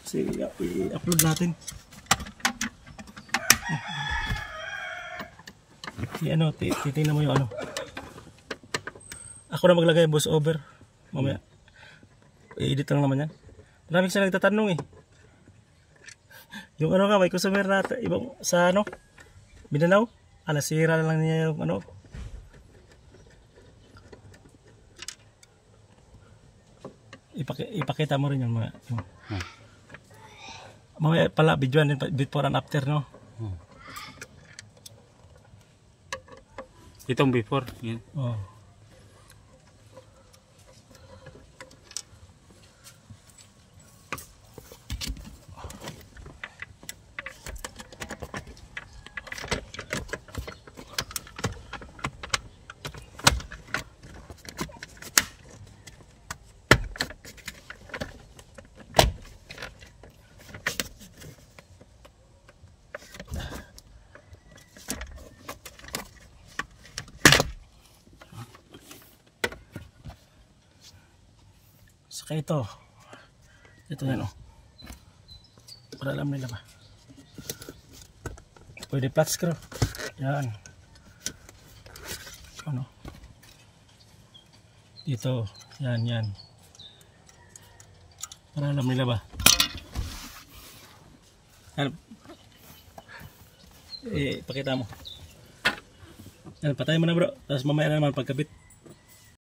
Sige, i-upload natin. Ano, titingnan mo yung ano. Ako na maglagay voice over. Mamaya. I-edit lang naman yan. Maraming siya nagtatanong eh. Yung ano nga, may customer natin, ibang sa ano, Mindanao. Nasira na lang niya yung ano. Ipakita mo rin yung mga. Mamaya pala, videoan din before and after, no? Itong before, yan. Oh. Saka ito yan o, para alam nila ba, pwede flat screw yan, ano dito, yan para alam nila ba. Yan, pakita mo yan, patayin mo na bro, tapos mamaya na naman pagkabit.